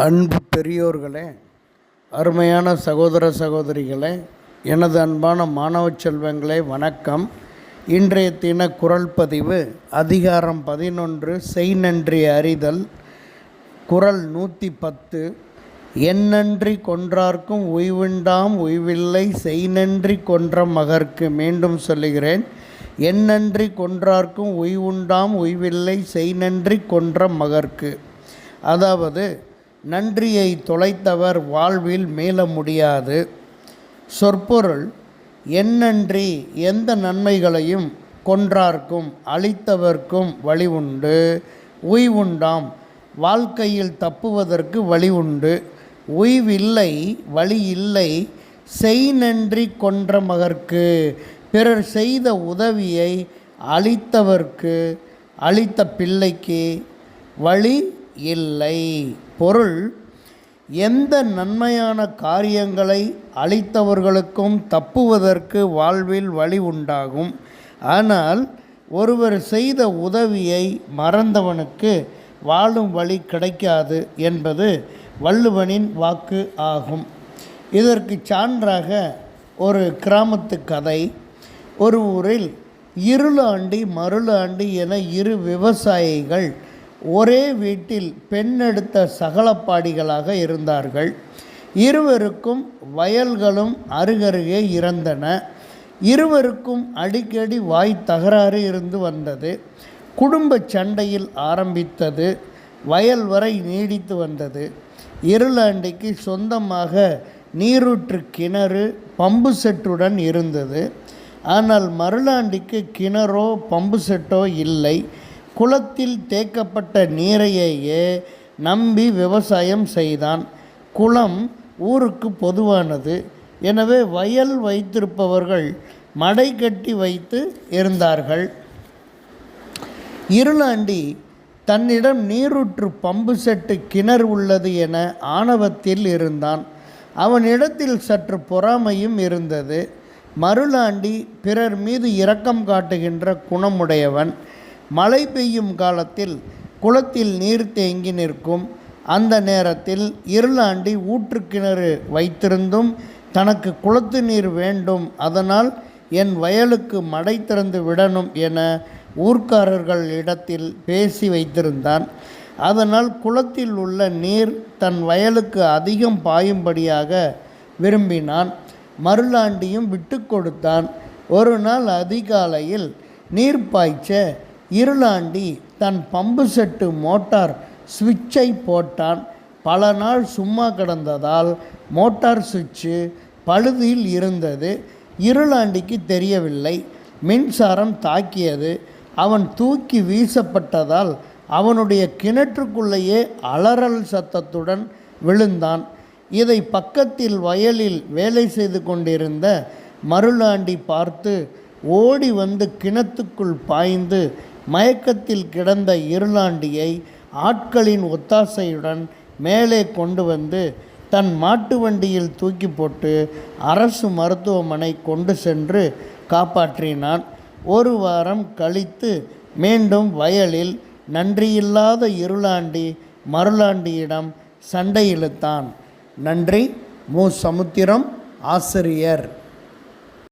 அன்பு பெரியோர்களே, அருமையான சகோதர சகோதரிகளே, எனது அன்பான மாணவ செல்வங்களே, வணக்கம். இன்றைய தின குறள் பதிவு அதிகாரம் 11 செய் நன்றி அறிதல். குறள் 110. எந்நன்றி கொன்றார்க்கும் உய்வுண்டாம் உய்வில்லை செய் நன்றி கொன்ற மகற்கு. மீண்டும் சொல்லுகிறேன், எந்நன்றி கொன்றார்க்கும் உய்வுண்டாம் உய்வில்லை செய் நன்றி கொன்ற மகற்கு. அதாவது, நன்றியை தொலைத்தவர் வாழ்வில் மீள முடியாது. சொற்பொருள்: எந்நன்றி எந்த நன்மைகளையும் கொன்றார்க்கும் அளித்தவர்க்கும் வழி உண்டு. உய்வுண்டாம் வாழ்க்கையில் தப்புவதற்கு வழி உண்டு. உய்வில்லை வழி இல்லை செய் நன்றி கொன்ற மகற்கு. பிறர் செய்த உதவியை அளித்தவர்க்கு, அளித்த பிள்ளைக்கு வழி இல்லை. பொருள்: எந்த நன்மையான காரியங்களை அளித்தவர்களுக்கும் தப்புவதற்கு வாழ்வில் வழி உண்டாகும். ஆனால் ஒருவர் செய்த உதவியை மறந்தவனுக்கு வாழும் வழி கிடைக்காது என்பது வள்ளுவனின் வாக்கு ஆகும். இதற்கு சான்றாக ஒரு கிராமத்து கதை. ஒரு ஊரில் இருளாண்டி மருளாண்டி என இரு விவசாயிகள் ஒரே வீட்டில் பெண்ணெடுத்த சகலப்பாடிகளாக இருந்தார்கள். இருவருக்கும் வயல்களும் அருகருகே இருந்தன. இருவருக்கும் அடிக்கடி வாய் தகராறு இருந்து வந்தது. குடும்ப சண்டையில் ஆரம்பித்தது, வயல் வரை நீடித்து வந்தது. இருளாண்டிக்கு சொந்தமாக நீரூற்று கிணறு பம்பு செட்டுடன் இருந்தது. ஆனால் மருளாண்டிக்கு கிணறோ பம்பு செட்டோ இல்லை. குளத்தில் தேக்கப்பட்ட நீரையே நம்பி விவசாயம் செய்தான். குளம் ஊருக்கு பொதுவானது. எனவே வயல் வைத்திருப்பவர்கள் மடை கட்டி வைத்து இருந்தார்கள். இருளாண்டி தன்னிடம் நீரூற்று பம்பு செட்டு கிணறு உள்ளது என ஆணவத்தில் இருந்தான். அவனிடத்தில் சற்று பொறாமையும் இருந்தது. மருளாண்டி பிறர் மீது இரக்கம் காட்டுகின்ற குணமுடையவன். மழை பெய்யும் காலத்தில் குளத்தில் நீர் தேங்கி நிற்கும். அந்த நேரத்தில் இருளாண்டி ஊற்றுக்கிணறு வைத்திருந்தும் தனக்கு குளத்து நீர் வேண்டும், அதனால் என் வயலுக்கு மடை திறந்து விடணும் என ஊர்க்காரர்கள் இடத்தில் பேசி வைத்திருந்தான். அதனால் குளத்தில் உள்ள நீர் தன் வயலுக்கு அதிகம் பாயும்படியாக விரும்பினான். மருளாண்டியும் விட்டு கொடுத்தான். ஒரு நாள் அதிகாலையில் நீர் பாய்ச்ச இருளாண்டி தன் பம்பு செட்டு மோட்டார் சுவிட்சை போட்டான். பல நாள் சும்மா கிடந்ததால் மோட்டார் சுவிட்சு பழுதில் இருந்தது. இருளாண்டிக்கு தெரியவில்லை. மின்சாரம் தாக்கியது. அவன் தூக்கி வீசப்பட்டதால் அவனுடைய கிணற்றுக்குள்ளேயே அலறல் சத்தத்துடன் விழுந்தான். இதை பக்கத்தில் வயலில் வேலை செய்து கொண்டிருந்த மருளாண்டி பார்த்து ஓடி வந்து கிணத்துக்குள் பாய்ந்து மயக்கத்தில் கிடந்த இருளாண்டியை ஆட்களின் ஒத்தாசையுடன் மேலே கொண்டு வந்து தன் மாட்டு வண்டியில் தூக்கி போட்டு அரசு மருத்துவமனை கொண்டு சென்று காப்பாற்றினான். ஒரு வாரம் கழித்து மீண்டும் வயலில் நன்றியில்லாத இருளாண்டி மருளாண்டியிடம் சண்டை இழுத்தான். நன்றி. மு. சமுத்திரம், ஆசிரியர்.